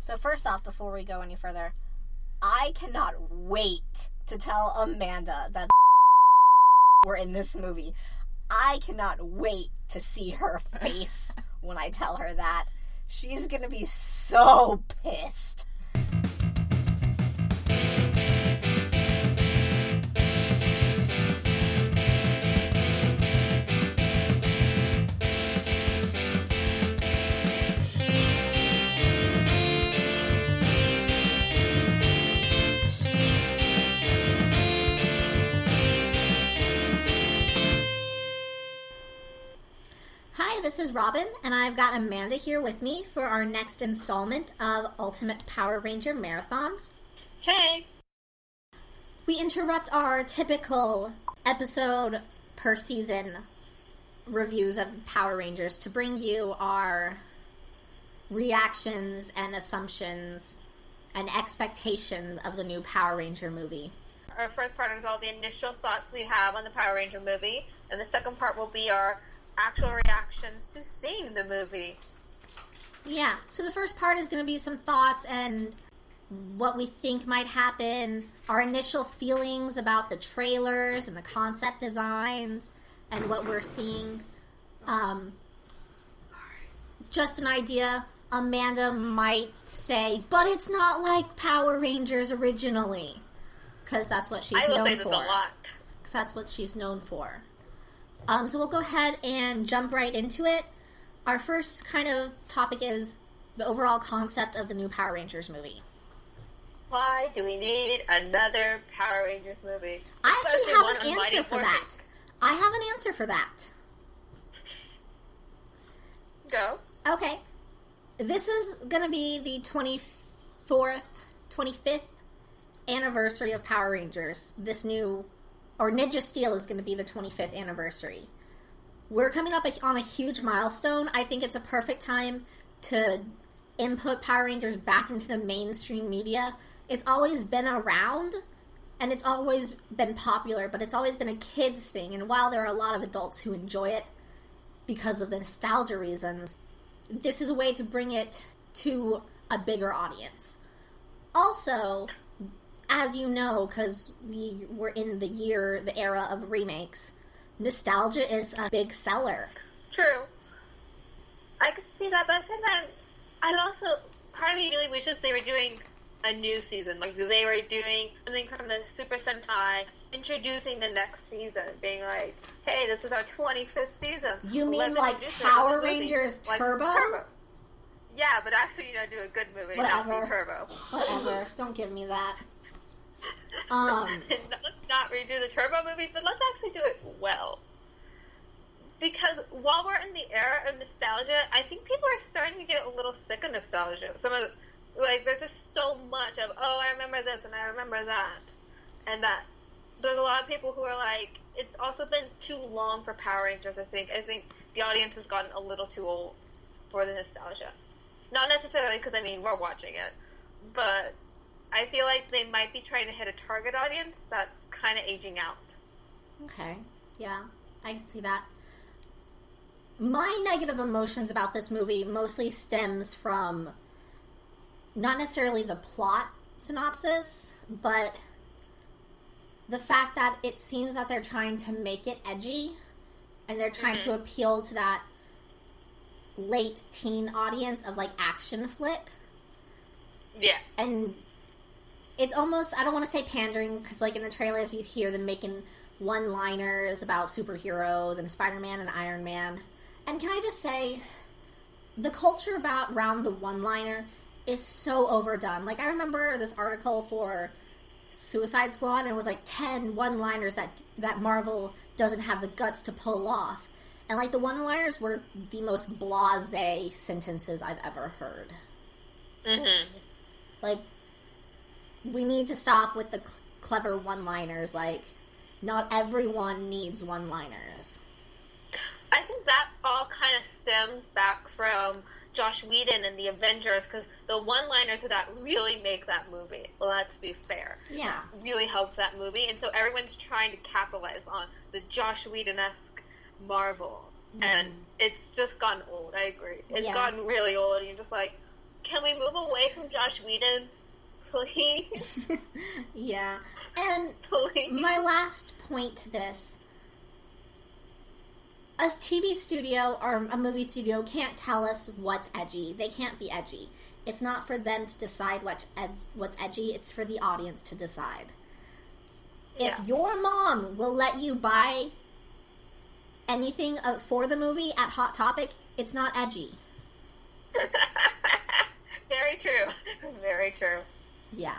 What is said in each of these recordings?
So first off, before we go any further, I cannot wait to tell Amanda that we're in this movie. I cannot wait to see her face when I tell her that. She's gonna be so pissed. This is Robyn, and I've got Amanda here with me for our next installment of Ultimate Power Ranger Marathon. Hey! We interrupt our typical episode per season reviews of Power Rangers to bring you our reactions and assumptions and expectations of the new Power Ranger movie. Our first part is all the initial thoughts we have on the Power Ranger movie, and the second part will be our actual reactions to seeing the movie. Yeah, so the first part is going to be some thoughts and what we think might happen, our initial feelings about the trailers and the concept designs and what we're seeing. Just an idea. Amanda might say, but it's not like Power Rangers originally, because that's what she's known for. I will say this a lot. Because that's what she's known for. So we'll go ahead and jump right into it. Our first kind of topic is the overall concept of the new Power Rangers movie. Why do we need another Power Rangers movie? I actually have an answer for that. I have an answer for that. Go. Okay. This is going to be the 25th anniversary of Power Rangers. Ninja Steel is going to be the 25th anniversary. We're coming up on a huge milestone. I think it's a perfect time to input Power Rangers back into the mainstream media. It's always been around, and it's always been popular, but it's always been a kids thing. And while there are a lot of adults who enjoy it because of the nostalgia reasons, this is a way to bring it to a bigger audience. Also, as you know, because we were in the era of remakes, nostalgia is a big seller. True. I could see that, but at the same time, part of me really wishes they were doing a new season. Like, they were doing something from the Super Sentai, introducing the next season, being like, hey, this is our 25th season. You mean like Power Rangers Turbo? Like Turbo. Yeah, but actually, do a good movie. Whatever. Turbo. Whatever. Don't give me that. Let's not redo the Turbo movie, but let's actually do it well. Because while we're in the era of nostalgia, I think people are starting to get a little sick of nostalgia. There's just so much of, I remember this and I remember that. And that there's a lot of people who are like, it's also been too long for Power Rangers, I think. I think the audience has gotten a little too old for the nostalgia. Not necessarily because, we're watching it, but I feel like they might be trying to hit a target audience that's kind of aging out. Okay. Yeah, I can see that. My negative emotions about this movie mostly stems from not necessarily the plot synopsis, but the fact that it seems that they're trying to make it edgy, and they're trying to appeal to that late teen audience of, action flick. Yeah. And it's almost, I don't want to say pandering, because, in the trailers you hear them making one-liners about superheroes and Spider-Man and Iron Man. And can I just say, the culture around the one-liner is so overdone. I remember this article for Suicide Squad, and it was 10 one-liners that Marvel doesn't have the guts to pull off. And, the one-liners were the most blasé sentences I've ever heard. Mm-hmm. We need to stop with the clever one-liners. Not everyone needs one-liners. I think that all kind of stems back from Joss Whedon and the Avengers, because the one-liners of that really make that movie. Let's be fair. Yeah. Really help that movie, and so everyone's trying to capitalize on the Joss Whedon-esque Marvel, and it's just gotten old. I agree. It's gotten really old, and you're just like, can we move away from Josh Whedon? Please. Yeah. And Please. my last point to this, a TV studio or a movie studio can't tell us what's edgy. They can't be edgy. It's not for them to decide what's edgy. It's for the audience to decide. Yeah. If your mom will let you buy anything for the movie at Hot Topic, it's not edgy. Very true. Very true. Yeah.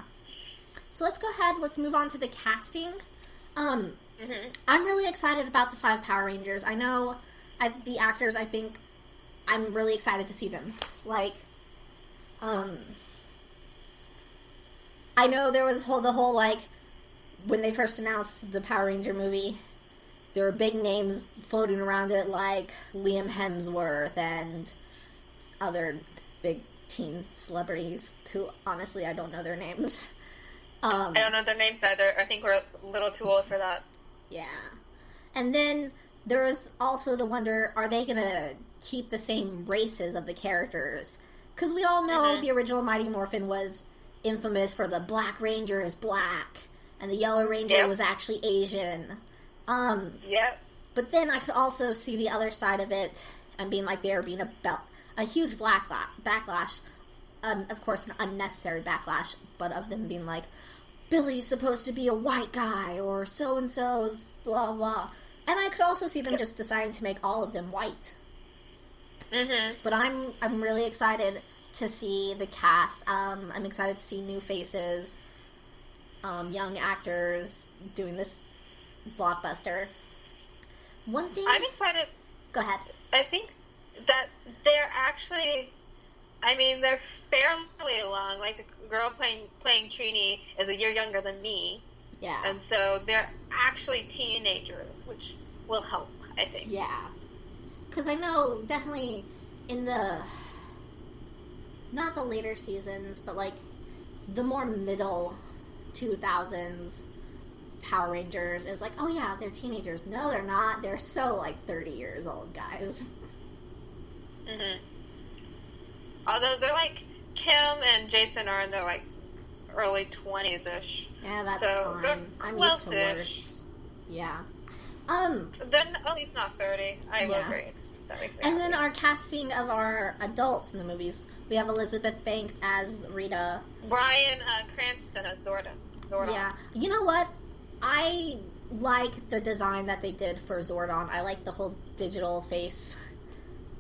So let's go ahead. Let's move on to the casting. I'm really excited about the 5 Power Rangers. I know the actors, I think I'm really excited to see them. Like, I know there was the whole, like, when they first announced the Power Ranger movie, there were big names floating around it, like Liam Hemsworth and other big teen celebrities who, honestly, I don't know their names. I don't know their names either. I think we're a little too old for that. Yeah. And then there was also the wonder, are they going to keep the same races of the characters? Because we all know the original Mighty Morphin was infamous for the Black Ranger is black, and the Yellow Ranger was actually Asian. Yep. But then I could also see the other side of it, and being like there being a huge backlash. Of course, an unnecessary backlash, but of them being like, Billy's supposed to be a white guy, or so-and-so's blah, blah. And I could also see them just deciding to make all of them white. But I'm really excited to see the cast. I'm excited to see new faces, young actors doing this blockbuster. One thing... I'm excited. Go ahead. I think that they're actually... I mean, they're fairly along. Like, the girl playing Trini is a year younger than me. Yeah. And so they're actually teenagers, which will help, I think. Yeah. Because I know, definitely, in the... not the later seasons, but, like, the more middle 2000s Power Rangers, it was like, oh yeah, they're teenagers. No, they're not. They're so, like, 30 years old, guys. Although they're like, Kim and Jason are in their, like, early 20s-ish. Yeah, that's so fine. I'm used to worse. Yeah. They're at least not 30. I will agree. That makes me happy. then our casting of our adults in the movies. We have Elizabeth Banks as Rita. Bryan Cranston as Zordon. Yeah. You know what? I like the design that they did for Zordon. I like the whole digital face.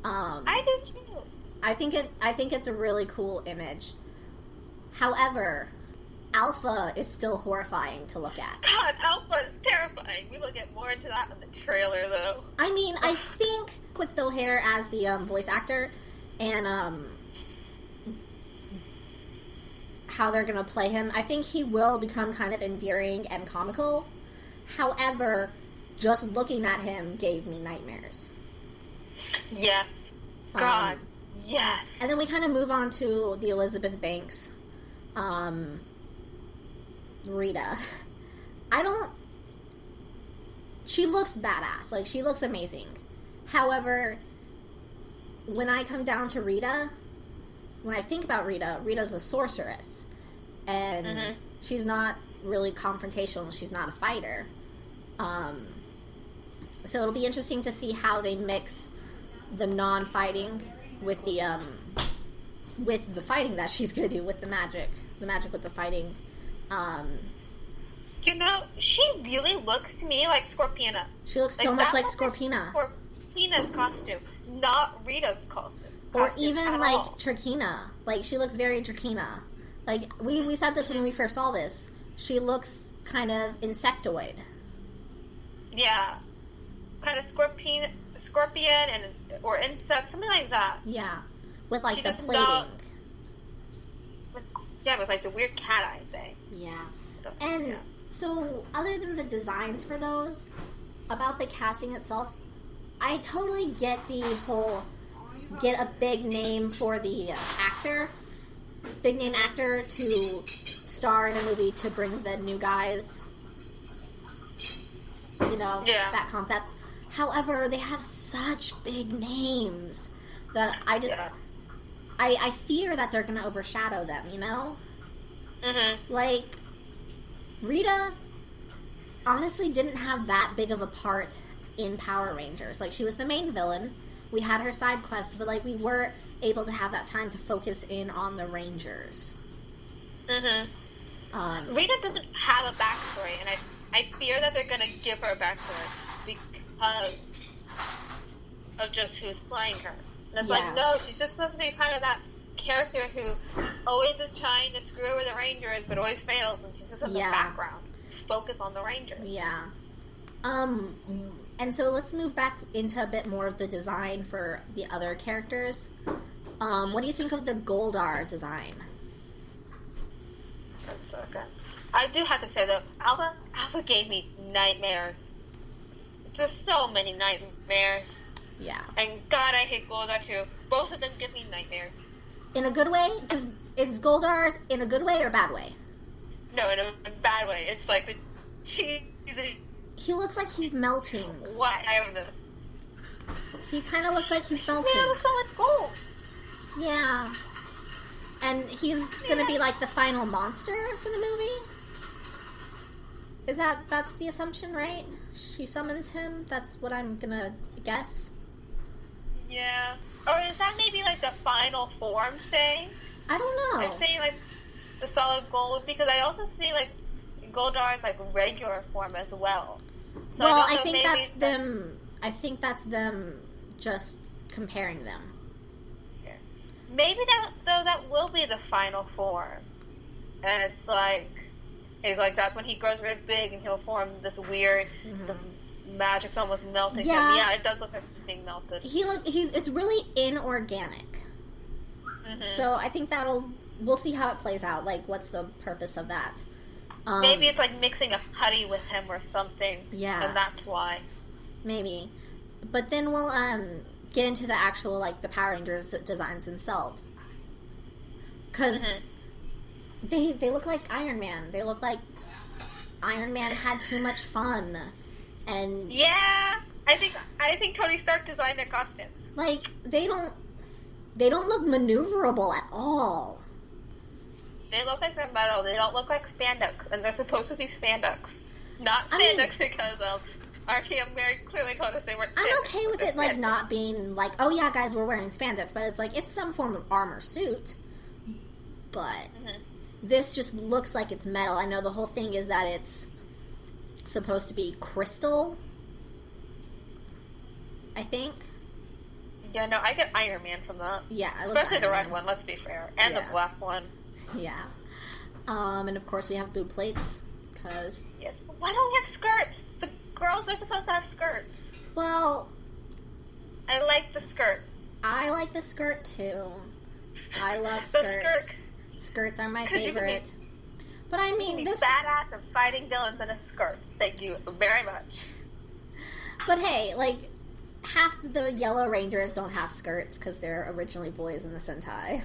I do too. I think it's a really cool image. However, Alpha is still horrifying to look at. God, Alpha is terrifying. We will get more into that in the trailer, though. I mean, I think with Bill Hader as the voice actor and how they're going to play him, I think he will become kind of endearing and comical. However, just looking at him gave me nightmares. Yes. God. Yes. And then we kind of move on to the Elizabeth Banks, Rita. She looks badass. Like, she looks amazing. However, when I come down to Rita, when I think about Rita, Rita's a sorceress. And she's not really confrontational. She's not a fighter. So it'll be interesting to see how they mix the non-fighting with the fighting that she's going to do with the magic with the fighting. You know, she really looks to me like Scorpina. She looks so much like Scorpina. Scorpina's costume, not Rita's costume. Or even like Trakina. Like, she looks very Trakina. Like, we said this when we first saw this. She looks kind of insectoid. Yeah. Kind of scorpion or insect, something like that. Yeah. With, like, she the plating. With, like, the weird cat eye thing. Yeah. And so, other than the designs for those, about the casting itself, I totally get the whole get a big name for the actor. Big name actor to star in a movie to bring the new guys. You know, that concept. However, they have such big names that I just... I fear that they're going to overshadow them, you know? Mm-hmm. Like, Rita honestly didn't have that big of a part in Power Rangers. Like, she was the main villain. We had her side quests, but, like, we were able to have that time to focus in on the Rangers. Mm-hmm. Rita doesn't have a backstory, and I fear that they're going to give her a backstory because of just who's playing her. And it's like, no, she's just supposed to be kind of that character who always is trying to screw over the Rangers, but always fails, and she's just in the background. Focus on the Rangers. Yeah. And so let's move back into a bit more of the design for the other characters. What do you think of the Goldar design? That's so good. I do have to say, though, Alpha gave me nightmares. Just so many nightmares. Yeah. And God, I hate Goldar, too. Both of them give me nightmares. In a good way? Is Goldar in a good way or bad way? No, in a bad way. It's like the cheesy... He looks like he's melting. What? I don't know. He kind of looks like he's melting. Yeah, it solid gold. Yeah. And he's gonna be like the final monster for the movie? That's the assumption, right? She summons him? That's what I'm gonna guess. Yeah. Or is that maybe like the final form thing? I don't know. I'm saying like the solid gold because I also see like Goldar's like regular form as well. So well, I think maybe that's them. I think that's them just comparing them. Yeah. Maybe that will be the final form, and it's like that's when he grows really big and he'll form this weird. Mm-hmm. The magic's almost melting him. Yeah, it does look like he's being melted. It's really inorganic. Mm-hmm. So I think we'll see how it plays out. Like, what's the purpose of that? Maybe it's like mixing a putty with him or something. Yeah. And that's why. Maybe. But then we'll get into the actual, like, the Power Rangers designs themselves. Because they look like Iron Man. They look like Iron Man had too much fun. And yeah, I think Tony Stark designed their costumes. Like, they don't look maneuverable at all. They look like they're metal. They don't look like spandex, and they're supposed to be spandex, not spandex because RTM very clearly told us they weren't. Spandex, I'm okay with it like not being like, oh yeah, guys, we're wearing spandex, but it's like it's some form of armor suit. But this just looks like it's metal. I know the whole thing is that it's supposed to be crystal, I think. Yeah, no, I get Iron Man from that. Yeah, especially the red one. Let's be fair, and the black one. Yeah, and of course we have boob plates because yes. But why don't we have skirts? The girls are supposed to have skirts. Well, I like the skirts. I like the skirt too. I love skirts. Skirts are my favorite. But I mean, this badass and fighting villains in a skirt. Thank you very much. But hey, like half the Yellow Rangers don't have skirts because they're originally boys in the Sentai.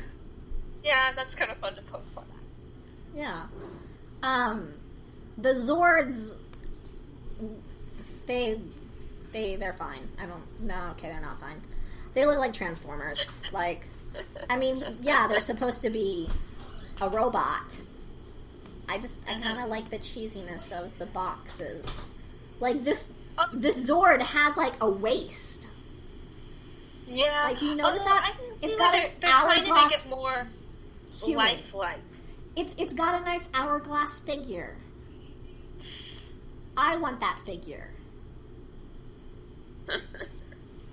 Yeah, that's kind of fun to poke fun at. Yeah. The Zords, they're fine. They're not fine. They look like Transformers. Like, I mean, yeah, they're supposed to be a robot. I kind of like the cheesiness of the boxes. Like, this Zord has, like, a waist. Yeah. Like, do you notice that? It's got an hourglass. Trying to make it more lifelike. It's got a nice hourglass figure. I want that figure.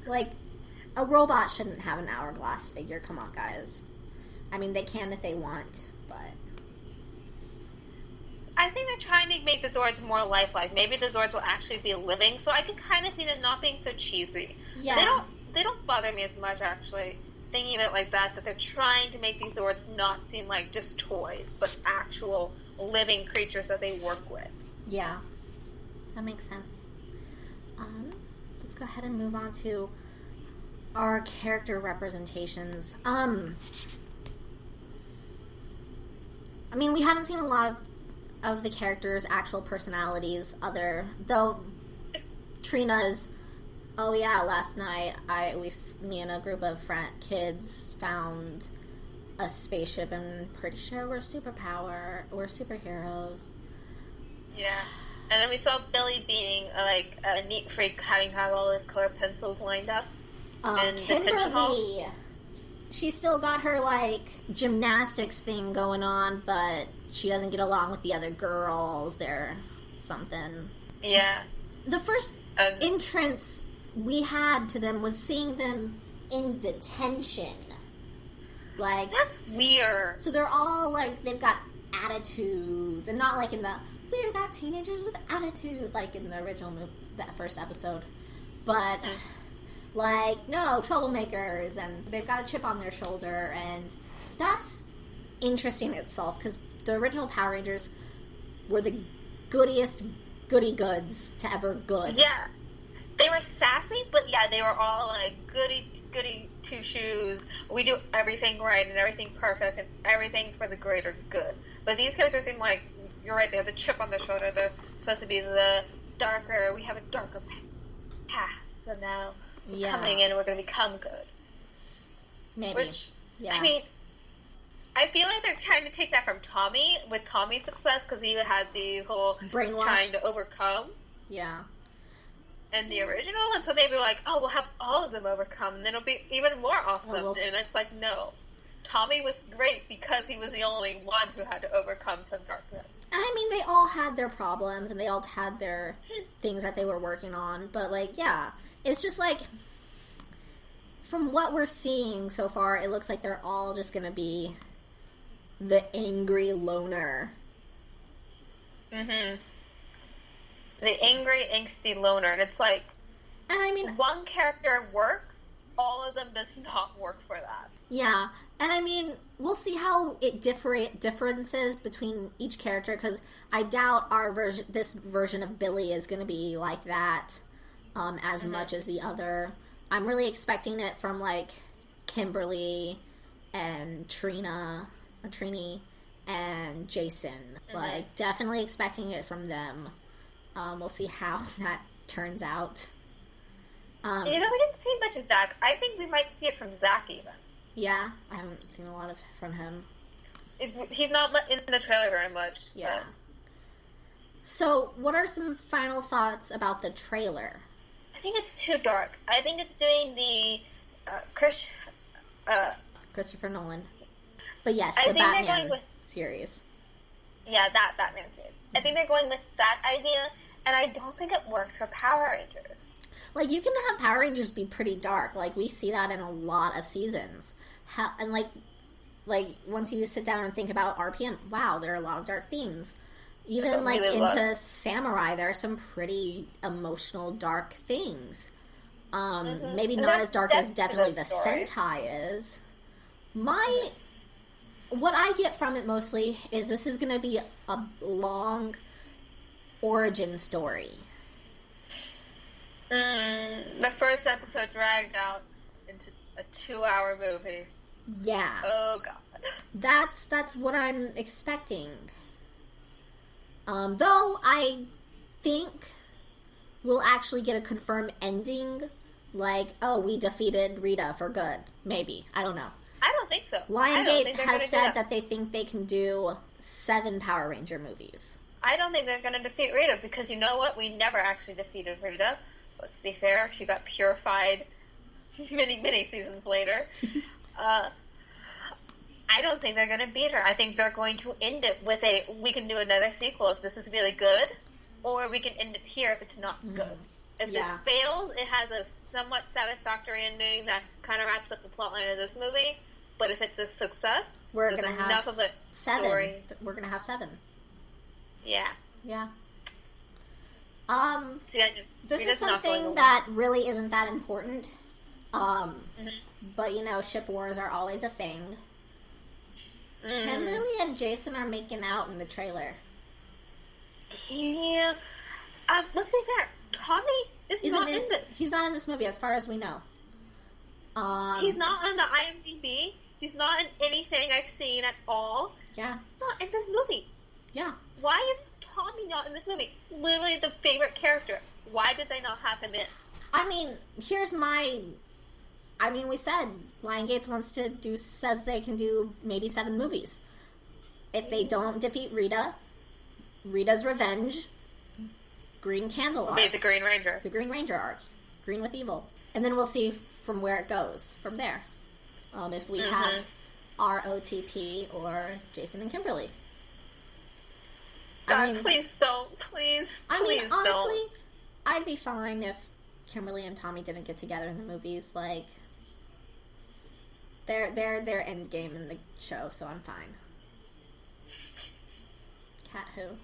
Like, a robot shouldn't have an hourglass figure. Come on, guys. I mean, they can if they want, but I think they're trying to make the Zords more lifelike. Maybe the Zords will actually be living, so I can kind of see them not being so cheesy. Yeah. They don't bother me as much, actually, thinking of it like that they're trying to make these Zords not seem like just toys, but actual living creatures that they work with. Yeah. That makes sense. Let's go ahead and move on to our character representations. I mean, we haven't seen a lot of the characters' actual personalities, though Trina's, oh yeah, last night me and a group of kids found a spaceship, and pretty sure we're superheroes. Yeah. And then we saw Billy being a neat freak, having all his color pencils lined up. And Kimberly, she still got her gymnastics thing going on, but she doesn't get along with the other girls. They're something. Yeah. The first entrance we had to them was seeing them in detention. That's weird. So they're all they've got attitude. They're not in the we've got teenagers with attitude in the original that first episode, but no troublemakers, and they've got a chip on their shoulder, and that's interesting in itself because the original Power Rangers were the goodiest goody goods to ever good. Yeah, they were sassy, but they were all goody two shoes. We do everything right and everything perfect and everything's for the greater good. But these characters seem you're right, they have the chip on their shoulder. They're supposed to be we have a darker past, so now we're coming in and we're going to become good. Maybe. Which, I feel like they're trying to take that from Tommy, with Tommy's success, because he had the whole brainwashed, trying to overcome. Yeah. And the original, and so they'd be we'll have all of them overcome, and then it'll be even more awesome. And it's no. Tommy was great because he was the only one who had to overcome some darkness. And they all had their problems, and they all had their things that they were working on, but it's just from what we're seeing so far, it looks like they're all just gonna be the angry loner. Mm-hmm. The angry, angsty loner. And it's and one character works, all of them does not work for that. Yeah. And we'll see how it differences between each character, because I doubt this version of Billy is going to be like that as much as the other. I'm really expecting it from Kimberly and Trini and Jason. Definitely expecting it from them. We'll see how that turns out. We didn't see much of Zach. I think we might see it from Zach even. Yeah, I haven't seen a lot from him. He's not in the trailer very much. Yeah. But. So, what are some final thoughts about the trailer? I think it's too dark. I think it's doing the Christopher Nolan. But yes, the Batman series. Yeah, that Batman series. I think they're going with that idea, and I don't think it works for Power Rangers. You can have Power Rangers be pretty dark. We see that in a lot of seasons. And, once you sit down and think about RPM, wow, there are a lot of dark themes. Even, into Samurai, there are some pretty emotional, dark things. Maybe not as dark as definitely the Sentai is. What I get from it mostly is this is going to be a long origin story. The first episode dragged out into a 2-hour movie. Yeah. Oh, God. That's what I'm expecting. Though I think we'll actually get a confirmed ending, we defeated Rita for good. Maybe. I don't know. I don't think so. Lionsgate has said that they think they can do 7 Power Ranger movies. I don't think they're going to defeat Rita, because you know what? We never actually defeated Rita. Let's be fair. She got purified many, many seasons later. I don't think they're going to beat her. I think they're going to end it with we can do another sequel if this is really good, or we can end it here if it's not good. If this fails, it has a somewhat satisfactory ending that kind of wraps up the plotline of this movie. But if it's a success, we're going to have enough of a 7. Story. We're going to have 7. Yeah. Yeah. See, this is something that really isn't that important. But, ship wars are always a thing. Kimberly and Jason are making out in the trailer. Yeah. Let's be fair. Tommy is not in this. He's not in this movie, as far as we know. He's not on the IMDb. He's not in anything I've seen at all. Yeah. Not in this movie. Yeah. Why is Tommy not in this movie? He's literally the favorite character. Why did they not have him in? I mean, here's my I mean, we said Lionsgate says they can do maybe 7 movies. If they don't defeat Rita, Rita's Revenge, Green Candle arc. Maybe the Green Ranger. The Green Ranger arc. Green with Evil. And then we'll see from where it goes from there. If we have ROTP or Jason and Kimberly. God, please don't. Please honestly, don't. I'd be fine if Kimberly and Tommy didn't get together in the movies. Like, they're end game in the show, so I'm fine. Cat who?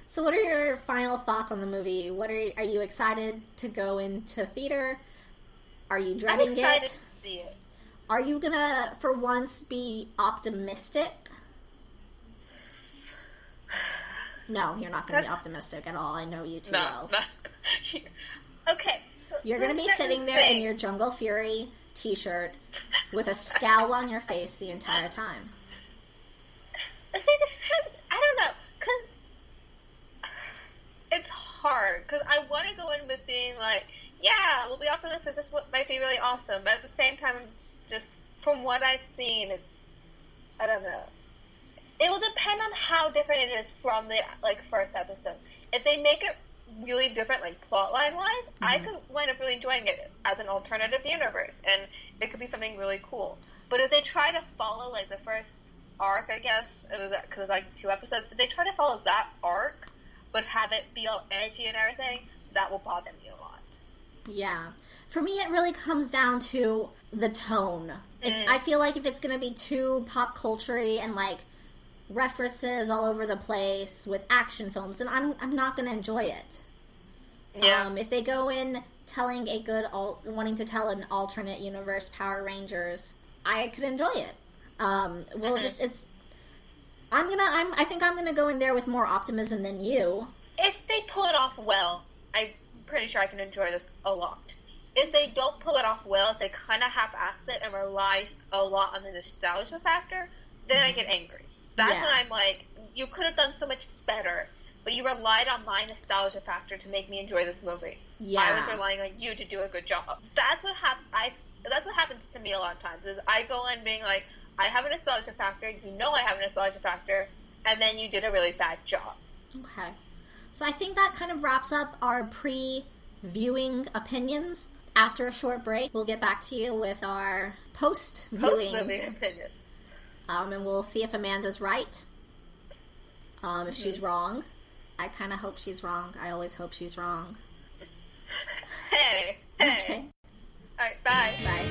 So what are your final thoughts on the movie? Are you excited to go into theater? Are you dreading it? I'm excited to see it. Are you gonna, for once, be optimistic? No, you're not gonna be optimistic at all. I know you too well. Okay. So you're gonna be sitting there in your Jungle Fury t-shirt with a scowl on your face the entire time. See, I don't know, because it's hard, because I want to go in with being like, yeah, we'll be optimistic, this might be really awesome, but at the same time, just from what I've seen, I don't know. It will depend on how different it is from the, first episode. If they make it really different, plotline-wise, I could wind up really enjoying it as an alternative universe, and it could be something really cool. But if they try to follow, the first arc, I guess, because it's 2 episodes, if they try to follow that arc, but have it be all edgy and everything, that will bother me a lot. Yeah. For me, it really comes down to the tone. I feel like if it's going to be too pop culture-y and, references all over the place with action films, then I'm not going to enjoy it. Yeah. If they go in telling wanting to tell an alternate universe Power Rangers, I could enjoy it. I think I'm gonna go in there with more optimism than you. If they pull it off well, I'm pretty sure I can enjoy this a lot. If they don't pull it off well, if they kind of half-ass it and rely a lot on the nostalgia factor, then I get angry. That's when I'm like, you could have done so much better, but you relied on my nostalgia factor to make me enjoy this movie. Yeah. I was relying on you to do a good job. That's what happens to me a lot of times, is I go in being like, I have a nostalgia factor, you know I have a nostalgia factor, and then you did a really bad job. Okay. So I think that kind of wraps up our pre-viewing opinions. After a short break, we'll get back to you with our post-viewing opinions. And we'll see if Amanda's right. If she's wrong. I kind of hope she's wrong. I always hope she's wrong. Hey. Okay. All right, bye. Bye.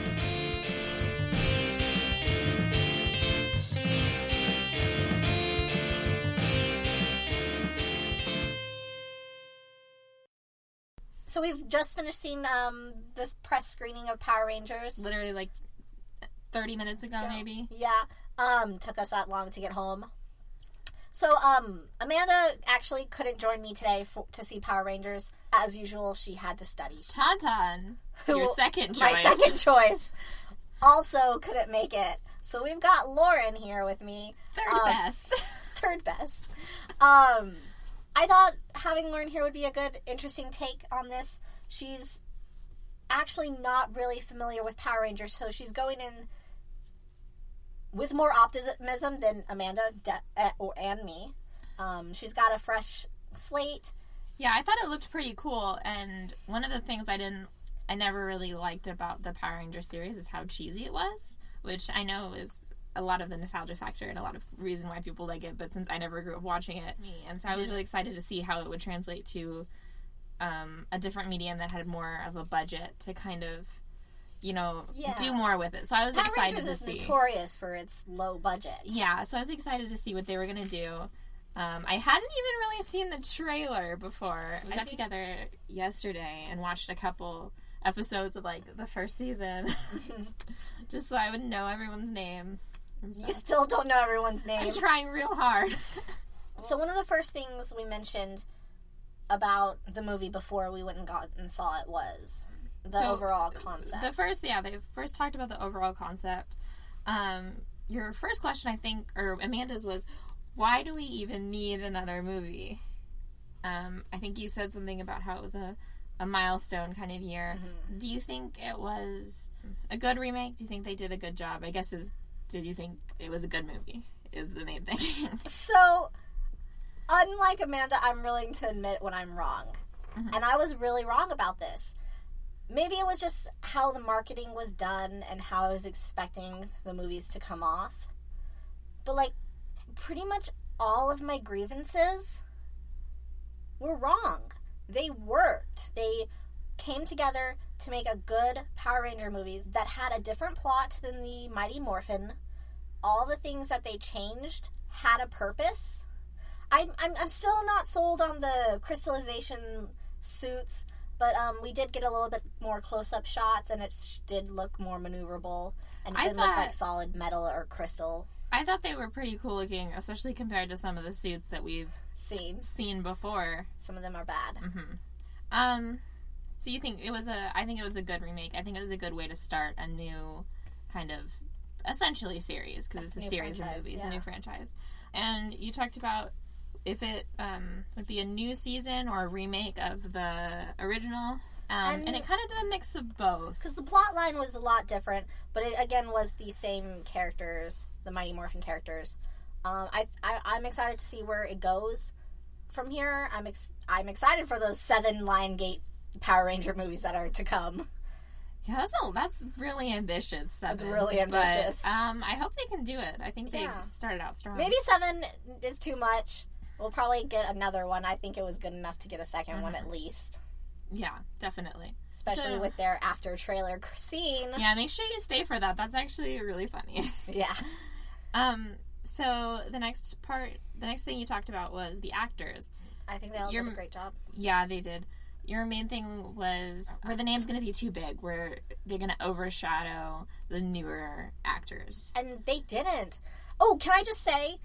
So we've just finished seeing this press screening of Power Rangers. Literally 30 minutes ago, maybe. Yeah. Took us that long to get home. So, Amanda actually couldn't join me today to see Power Rangers. As usual, she had to study. Tauntaun, your second choice. My second choice. Also couldn't make it. So we've got Lauren here with me. Third best. Third best. I thought having Lauren here would be a good, interesting take on this. She's actually not really familiar with Power Rangers, so she's going in with more optimism than Amanda and me. She's got a fresh slate. Yeah, I thought it looked pretty cool, and one of the things I never really liked about the Power Rangers series is how cheesy it was, which I know is a lot of the nostalgia factor and a lot of reason why people like it, but since I never grew up watching it, and so I was really excited to see how it would translate to a different medium that had more of a budget to kind of, do more with it. So I was excited to see. Power Rangers is notorious for its low budget. Yeah, so I was excited to see what they were going to do. I hadn't even really seen the trailer before. We got together yesterday and watched a couple episodes of the first season just so I would know everyone's name. You still don't know everyone's name. I'm trying real hard. So one of the first things we mentioned about the movie before we went and saw it was the overall concept. They first talked about the overall concept. Your first question, I think, or Amanda's, was, why do we even need another movie? I think you said something about how it was a milestone kind of year. Mm-hmm. Do you think it was a good remake? Do you think they did a good job? I guess did you think it was a good movie is the main thing. So, unlike Amanda, I'm willing to admit when I'm wrong. Mm-hmm. And I was really wrong about this. Maybe it was just how the marketing was done and how I was expecting the movies to come off. But, like, pretty much all of my grievances were wrong. They worked. They came together to make a good Power Ranger movies that had a different plot than the Mighty Morphin. All the things that they changed had a purpose. I'm still not sold on the crystallization suits, but we did get a little bit more close-up shots, and it did look more maneuverable, and it didn't look like solid metal or crystal. I thought they were pretty cool looking, especially compared to some of the suits that we've seen before. Some of them are bad. Mm-hmm. So you think I think it was a good remake. I think it was a good way to start a new kind of, essentially, series, because it's a series of movies, a new franchise. And you talked about if it would be a new season or a remake of the original. And it kind of did a mix of both. Because the plot line was a lot different, but it, again, was the same characters, the Mighty Morphin characters. I'm excited to see where it goes from here. I'm excited for those 7 Lion Gate Power Ranger movies that are to come. Yeah, that's really ambitious. 7. That's really ambitious. But, I hope they can do it. I think they started out strong. Maybe 7 is too much. We'll probably get another one. I think it was good enough to get a second one at least. Yeah, definitely. Especially with their after trailer scene. Yeah, make sure you stay for that. That's actually really funny. Yeah. So the next thing you talked about was the actors. I think they all did a great job. Yeah, they did. Your main thing was where the name's going to be too big, where they're going to overshadow the newer actors. And they didn't. Oh, can I just say,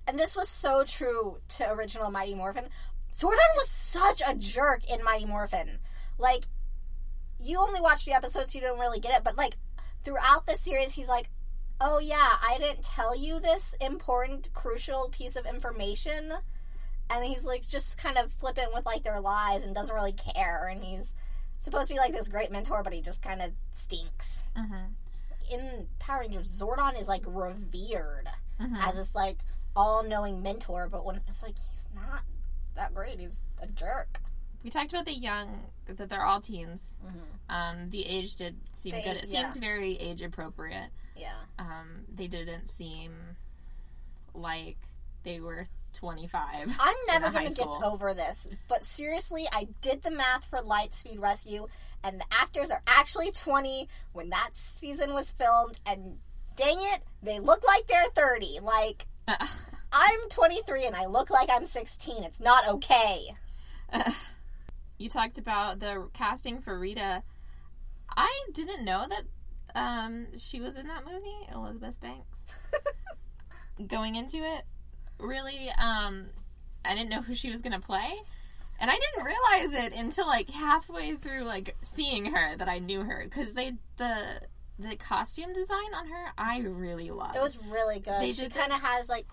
and this was so true to original Mighty Morphin, Zordon was such a jerk in Mighty Morphin. Like, you only watched the episodes, so you don't really get it, but, like, throughout the series, he's like, oh, yeah, I didn't tell you this important, crucial piece of information. And he's, like, just kind of flippant with, like, their lives and doesn't really care. And he's supposed to be, like, this great mentor, but he just kind of stinks. Mm-hmm. In Power Rangers, Zordon is, like, revered as this, like, all-knowing mentor. But when it's, like, he's not that great. He's a jerk. We talked about that they're all teens. Mm-hmm. The age did seem good. It seemed very age-appropriate. Yeah. They didn't seem like they were 25. I'm never going to get over this, but seriously, I did the math for Lightspeed Rescue, and the actors are actually 20 when that season was filmed, and dang it, they look like they're 30. Like, I'm 23 and I look like I'm 16. It's not okay. You talked about the casting for Rita. I didn't know that she was in that movie, Elizabeth Banks. Going into it, really, I didn't know who she was going to play. And I didn't realize it until, like, halfway through, like, seeing her that I knew her. Because the costume design on her, I really loved. It was really good. She kind of has, like,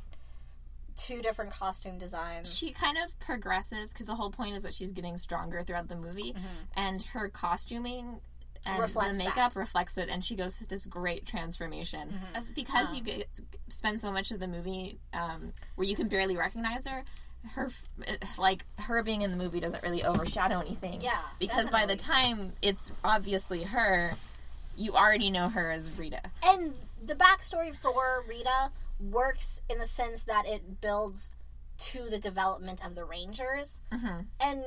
2 different costume designs. She kind of progresses, because the whole point is that she's getting stronger throughout the movie. Mm-hmm. And her costuming and the makeup reflects it, and she goes through this great transformation. Mm-hmm. Because you spend so much of the movie where you can barely recognize her, her being in the movie doesn't really overshadow anything. Yeah, because by the time it's obviously her, you already know her as Rita. And the backstory for Rita works in the sense that it builds to the development of the Rangers. Mm-hmm. And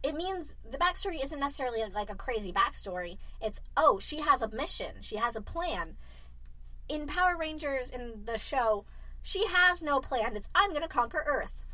it means the backstory isn't necessarily like a crazy backstory. It's, oh, she has a mission. She has a plan. In Power Rangers, in the show, she has no plan. It's, I'm going to conquer Earth.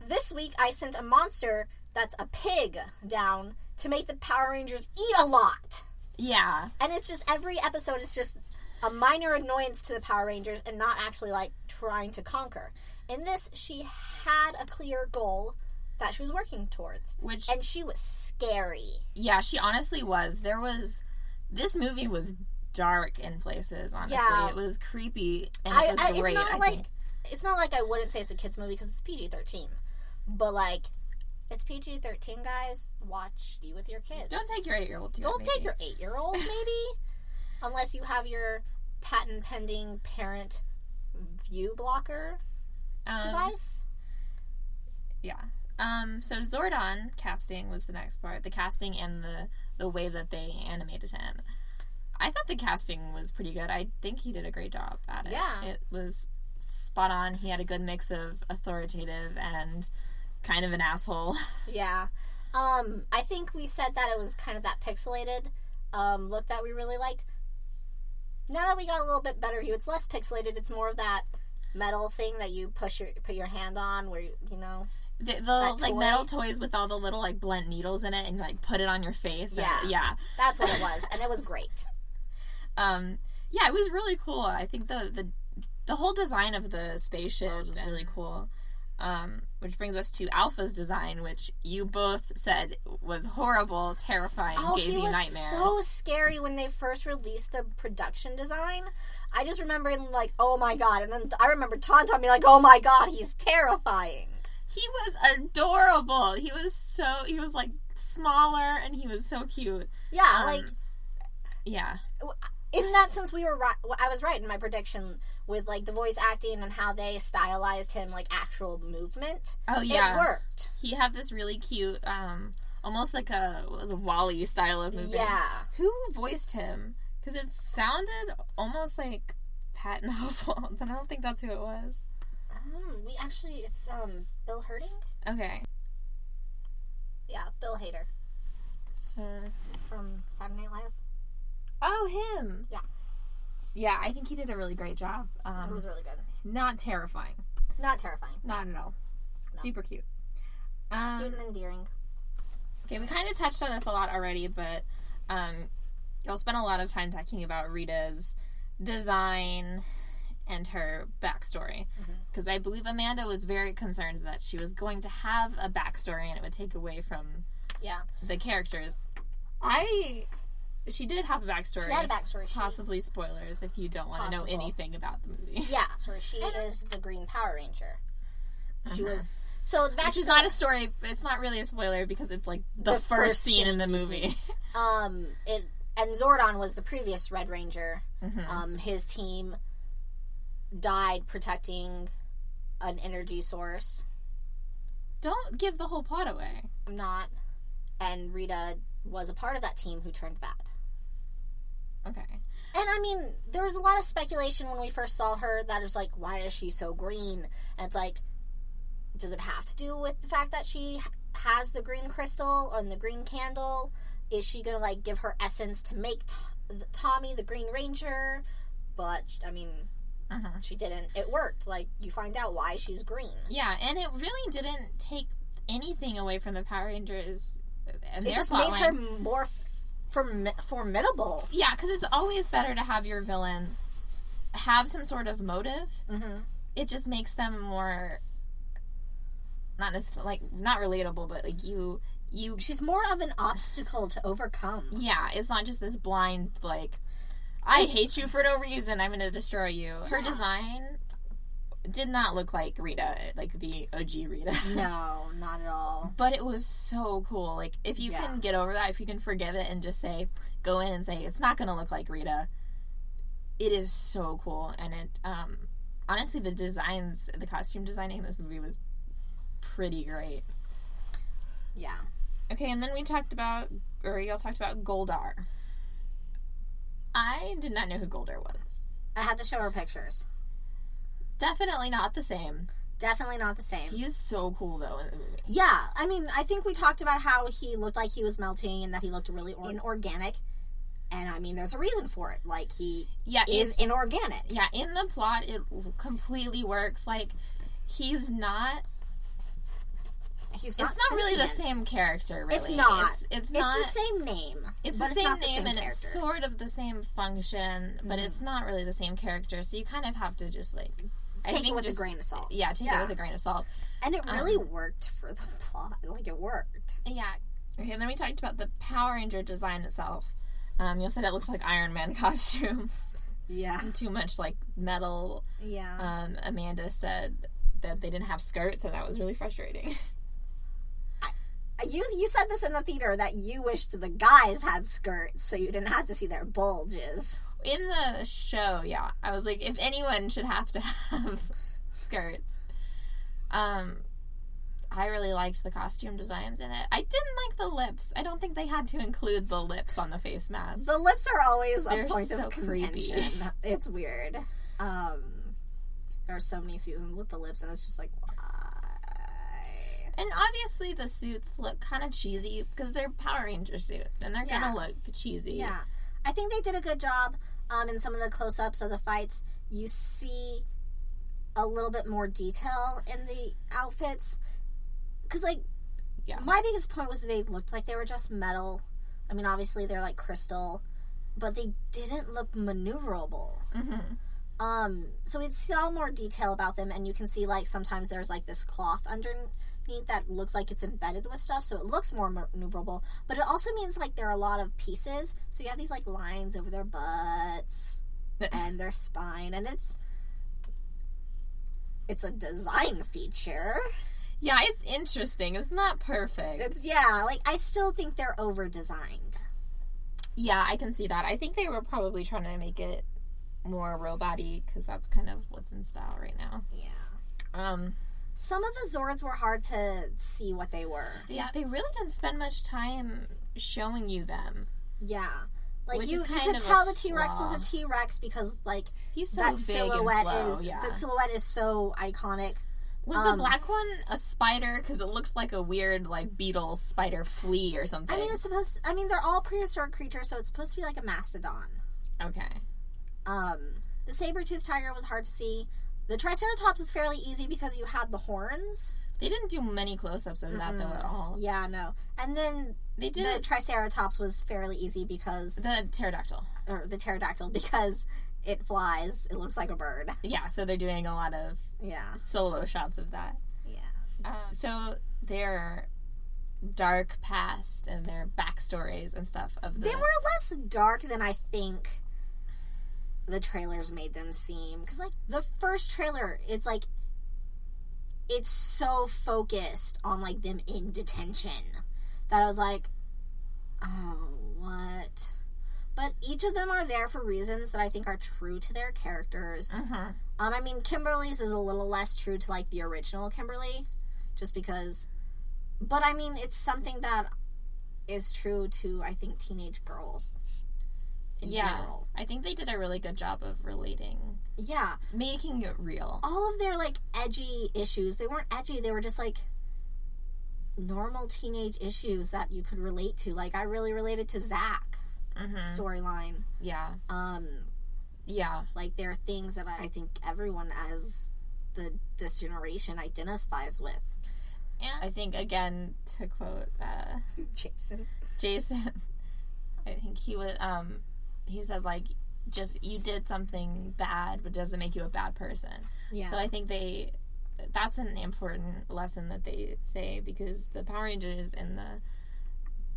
This week, I sent a monster that's a pig down to make the Power Rangers eat a lot. Yeah. And it's just, every episode is just a minor annoyance to the Power Rangers and not actually, like, trying to conquer. In this, she had a clear goal that she was working towards. And she was scary. Yeah, she honestly was. This movie was dark in places, honestly. Yeah. It was creepy, and it was great, I think. It's not like I wouldn't say it's a kid's movie, because it's PG-13. But, like, it's PG-13, guys. Watch you with your kids. Don't take your 8-year-old to it. Don't take your 8-year-old, maybe. Unless you have your patent-pending parent view blocker device. Yeah. So Zordon casting was the next part. The casting and the way that they animated him. I thought the casting was pretty good. I think he did a great job at it. Yeah. It was spot on. He had a good mix of authoritative and kind of an asshole. Yeah. I think we said that it was kind of that pixelated look that we really liked. Now that we got a little bit better hue, it's less pixelated. It's more of that metal thing that you put your hand on where, you know... The like metal toys with all the little like blunt needles in it, and like put it on your face. Yeah, yeah, that's what it was, and it was great. Yeah, it was really cool. I think the whole design of the spaceship was really cool. Which brings us to Alpha's design, which you both said was horrible, terrifying, gave you nightmares. So scary when they first released the production design. I just remember like, oh my god, and then I remember Tauntaun being like, oh my god, he's terrifying. He was adorable. He was like smaller and he was so cute. Yeah, like yeah. In that sense, I was right in my prediction with like the voice acting and how they stylized him like actual movement. Oh yeah, it worked. He had this really cute, almost like a WALL-E style of movement. Yeah. Who voiced him? Because it sounded almost like Patton Oswalt, but I don't think that's who it was. It's Bill Herding? Okay. Yeah, Bill Hader. So from Saturday Night Live. Oh, him. Yeah. Yeah, I think he did a really great job. It was really good. Not terrifying. Not terrifying. Not at all. No. Super cute. Cute and endearing. Okay, we kind of touched on this a lot already, but you'll spend a lot of time talking about Rita's design and her backstory. Because I believe Amanda was very concerned that she was going to have a backstory and it would take away from the characters. She did have a backstory. She had a backstory. Possibly spoilers if you don't want to know anything about the movie. Yeah, so she is the Green Power Ranger. She was... So the backstory... Which is not a story, it's not really a spoiler because it's like the first scene in the movie. And Zordon was the previous Red Ranger. His team died protecting an energy source. Don't give the whole plot away. I'm not. And Rita was a part of that team who turned bad. Okay. And I mean, there was a lot of speculation when we first saw her that it was like, why is she so green? And it's like, does it have to do with the fact that she has the green crystal or the green candle? Is she gonna like give her essence to make Tommy the Green Ranger? But I mean, she didn't. It worked. Like, you find out why she's green. Yeah, and it really didn't take anything away from the Power Rangers. And it just made her more formidable. Yeah, because it's always better to have your villain have some sort of motive. It just makes them more, not necessarily, like, not relatable, but like you. She's more of an obstacle to overcome. Yeah, it's not just this blind like, I hate you for no reason, I'm going to destroy you. Her design did not look like Rita, like the OG Rita. No, not at all. But it was so cool. Like, if you can get over that, if you can forgive it and just say, go in and say, it's not going to look like Rita, it is so cool. And it, honestly, the costume designing in this movie was pretty great. Yeah. Okay, and then y'all talked about Goldar. I did not know who Goldar was. I had to show her pictures. Definitely not the same. Definitely not the same. He is so cool, though, in the movie. Yeah, I mean, I think we talked about how he looked like he was melting and that he looked really inorganic. And, I mean, there's a reason for it. Like, he is inorganic. Yeah, in the plot, it completely works. Like, it's not really the same character, really. It's not. It's not. It's the same name. It's the same name, and it's sort of the same function, but it's not really the same character, so you kind of have to just, like... Take it with a grain of salt. Yeah, take it with a grain of salt. And it really worked for the plot. Like, it worked. Yeah. Okay, then we talked about the Power Ranger design itself. You said it looked like Iron Man costumes. Yeah. And too much, like, metal. Yeah. Amanda said that they didn't have skirts, and that was really frustrating. You said this in the theater that you wished the guys had skirts so you didn't have to see their bulges. In the show, yeah. I was like, if anyone should have to have skirts. I really liked the costume designs in it. I didn't like the lips. I don't think they had to include the lips on the face mask. The lips are always They're a point so of contention. creepy. It's weird. There are so many seasons with the lips, and it's just like, why? And obviously the suits look kind of cheesy because they're Power Ranger suits, and they're gonna look cheesy. Yeah. I think they did a good job in some of the close-ups of the fights. You see a little bit more detail in the outfits. Because, like, my biggest point was they looked like they were just metal. I mean, obviously they're, like, crystal. But they didn't look maneuverable. Mm-hmm. So we saw more detail about them, and you can see, like, sometimes there's, like, this cloth underneath that looks like it's embedded with stuff, so it looks more maneuverable. But it also means, like, there are a lot of pieces. So you have these, like, lines over their butts and their spine, and it's a design feature. Yeah, it's interesting. It's not perfect. I still think they're over-designed. Yeah, I can see that. I think they were probably trying to make it more robot-y, because that's kind of what's in style right now. Yeah. Some of the Zords were hard to see what they were. Yeah, they really didn't spend much time showing you them. Yeah. Like, Which you is kind could of tell a the T-Rex flaw. was a T-Rex because, like, He's so that big silhouette and slow, the silhouette is so iconic. Was the black one a spider? Because it looked like a weird, like, beetle spider flea or something. I mean, they're all prehistoric creatures, so it's supposed to be like a mastodon. Okay. The saber-toothed tiger was hard to see. The Triceratops was fairly easy because you had the horns. They didn't do many close-ups of that, though, at all. Yeah, no. And then They did the Triceratops was fairly easy because... The pterodactyl. Or the pterodactyl, because it flies. It looks like a bird. Yeah, so they're doing a lot of solo shots of that. Yeah. So their dark past and their backstories and stuff of They were less dark than I think the trailers made them seem. Because, like, the first trailer, it's like... It's so focused on, like, them in detention that I was like, oh, what? But each of them are there for reasons that I think are true to their characters. Mm-hmm. I mean, Kimberly's is a little less true to, like, the original Kimberly, just because... But, I mean, it's something that is true to, I think, teenage girls in general. I think they did a really good job of relating. Yeah. Making it real. All of their, like, edgy issues, they weren't edgy, they were just, like, normal teenage issues that you could relate to. Like, I really related to Zach storyline. Yeah. Yeah. Like, there are things that I think everyone as this generation identifies with. And I think, again, to quote Jason, I think he said, like, just, you did something bad, but it doesn't make you a bad person. Yeah. So I think that's an important lesson that they say, because the Power Rangers in the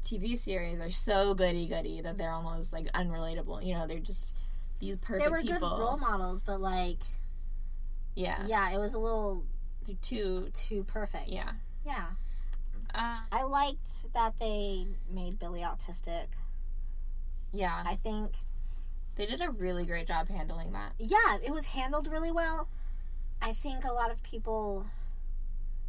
TV series are so goody-goody that they're almost, like, unrelatable. You know, they're just these perfect people. They were good role models, but, like... Yeah, it was a little... Like, too perfect. Yeah. Yeah. I liked that they made Billy autistic. Yeah. I think... They did a really great job handling that. Yeah, it was handled really well. I think a lot of people...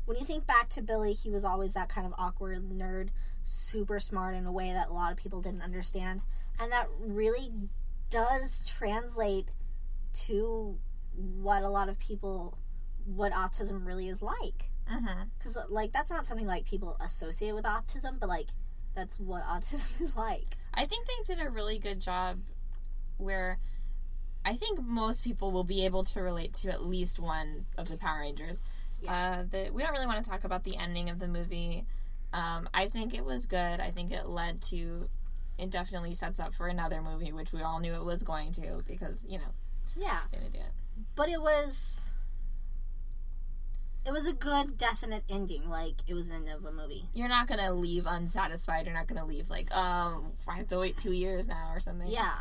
When you think back to Billy, he was always that kind of awkward nerd, super smart in a way that a lot of people didn't understand. And that really does translate to what a lot of people... what autism really is like. Because, like, that's not something, like, people associate with autism, but, like, that's what autism is like. I think they did a really good job where I think most people will be able to relate to at least one of the Power Rangers. Yeah. We don't really want to talk about the ending of the movie. I think it was good. I think it definitely sets up for another movie, which we all knew it was going to, because, you know. Yeah. Going to do it. But it was a good, definite ending. Like, it was the end of a movie. You're not going to leave unsatisfied. You're not going to leave like, I have to wait 2 years now or something. Yeah.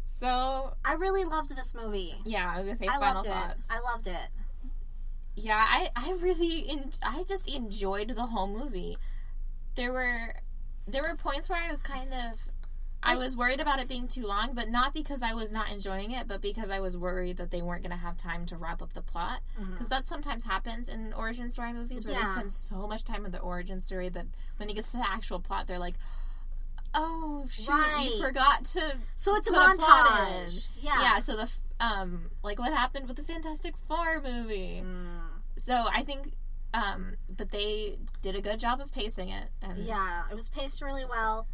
So... I really loved this movie. Yeah, I was going to say final thoughts. I loved it. Yeah, I just enjoyed the whole movie. there were points where I was kind of... I was worried about it being too long, but not because I was not enjoying it, but because I was worried that they weren't going to have time to wrap up the plot. Because that sometimes happens in origin story movies, where they spend so much time with the origin story that when it gets to the actual plot, they're like, oh, shoot, you forgot to So it's a put montage. Yeah, so the, like what happened with the Fantastic Four movie. So I think, but they did a good job of pacing it. And Yeah, it was paced really well.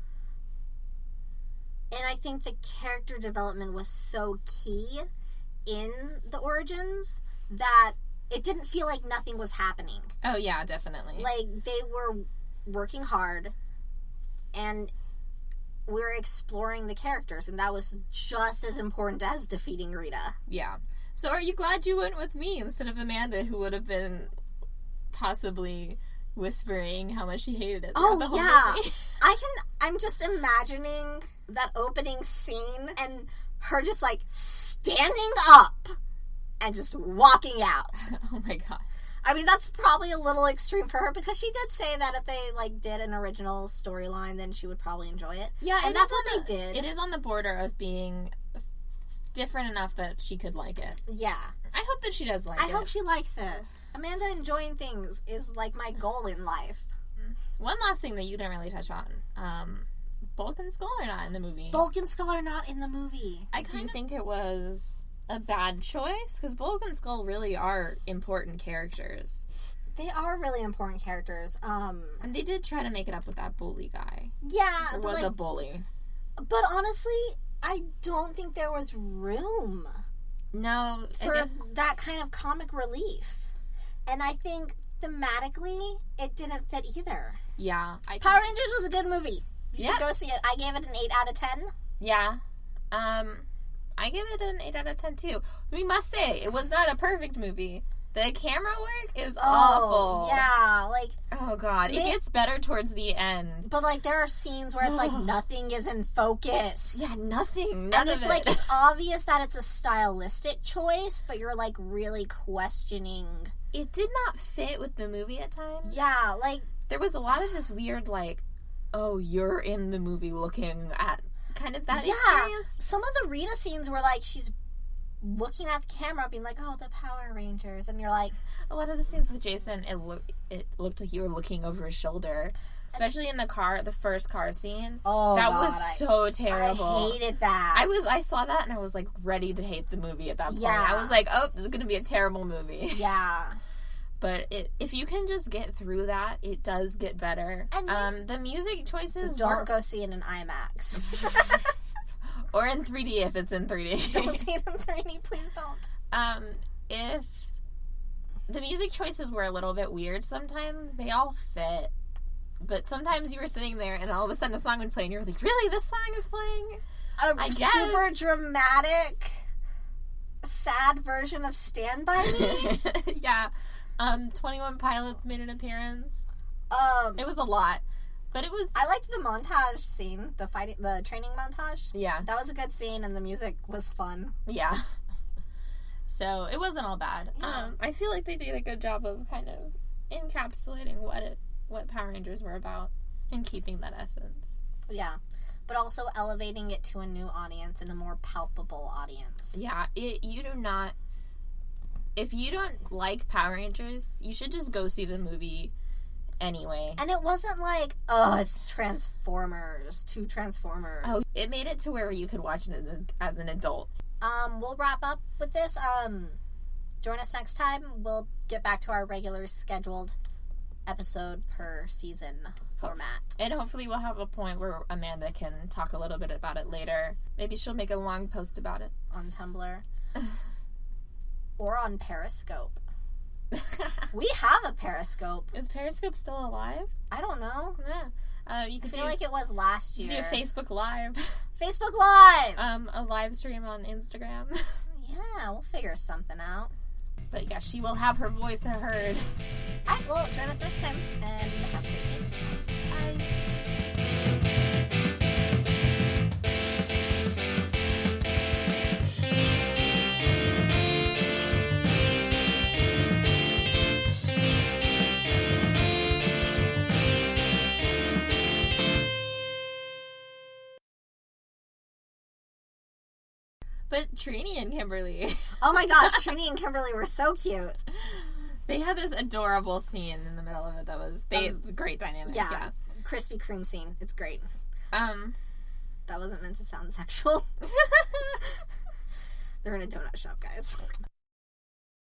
And I think the character development was so key in the origins that it didn't feel like nothing was happening. Oh, yeah, definitely. Like, they were working hard, and we were exploring the characters, and that was just as important as defeating Rita. Yeah. So are you glad you went with me instead of Amanda, who would have been possibly whispering how much she hated it? Oh, the whole yeah. movie? I'm just imagining that opening scene and her just, like, standing up and just walking out. Oh, my God. I mean, that's probably a little extreme for her, because she did say that if they, like, did an original storyline, then she would probably enjoy it. Yeah, and that's what they did. It is on the border of being different enough that she could like it. Yeah. I hope that she does like it. I hope she likes it. Amanda enjoying things is, like, my goal in life. One last thing that you didn't really touch on. Bulk and Skull are not in the movie. Bulk and Skull are not in the movie. Do you think it was a bad choice? Because Bulk and Skull really are important characters. They are really important characters. And they did try to make it up with that bully guy. Yeah. There was a bully. But honestly, I don't think there was room No. for that kind of comic relief. And I think thematically, it didn't fit either. Yeah. Power Rangers was a good movie. You should go see it. I gave it an 8 out of 10. Yeah. I give it an 8 out of 10 too. We must say, it was not a perfect movie. The camera work is awful. Yeah, like... Oh, God. It gets better towards the end. But, like, there are scenes where it's like nothing is in focus. Yeah, nothing. And it's like, it's obvious that it's a stylistic choice, but you're, like, really questioning... It did not fit with the movie at times. Yeah, like... There was a lot of this weird, like, oh, you're in the movie looking at kind of that experience. Some of the Rita scenes were like, she's looking at the camera being like, oh, the Power Rangers, and you're like... A lot of the scenes with Jason, it looked like you were looking over his shoulder. Especially in the first car scene. Oh, that God, was so terrible. I hated that. I saw that and I was, like, ready to hate the movie at that point. Yeah. I was like, oh, this is going to be a terrible movie. Yeah. But if you can just get through that, it does get better. And the music choices... So don't go see it in IMAX. Or in 3D if it's in 3D. Don't see it in 3D, please don't. If the music choices were a little bit weird sometimes, they all fit. But sometimes you were sitting there and all of a sudden a song would play and you're like, really? This song is playing? A super dramatic, sad version of Stand By Me? Yeah. 21 Pilots made an appearance. It was a lot. But it was... I liked the montage scene, the training montage. Yeah. That was a good scene, and the music was fun. Yeah. So, it wasn't all bad. Yeah. I feel like they did a good job of kind of encapsulating what Power Rangers were about and keeping that essence. Yeah. But also elevating it to a new audience and a more palpable audience. Yeah. If you don't like Power Rangers, you should just go see the movie anyway. And it wasn't like, oh, it's Transformers, 2 Transformers. Oh, it made it to where you could watch it as an adult. We'll wrap up with this. Join us next time. We'll get back to our regular scheduled episode per season format. And hopefully we'll have a point where Amanda can talk a little bit about it later. Maybe she'll make a long post about it. On Tumblr. Or on Periscope. We have a Periscope. Is Periscope still alive? I don't know. Yeah. You could I feel like it was last year. Do Facebook Live. Facebook Live! A live stream on Instagram. Yeah, we'll figure something out. But yeah, she will have her voice heard. Alright, well, join us next time, and have a great day. Bye. But Trini and Kimberly. Oh my gosh, Trini and Kimberly were so cute. They had this adorable scene in the middle of it that was great dynamic. Yeah. Krispy Kreme scene. It's great. That wasn't meant to sound sexual. They're in a donut shop, guys.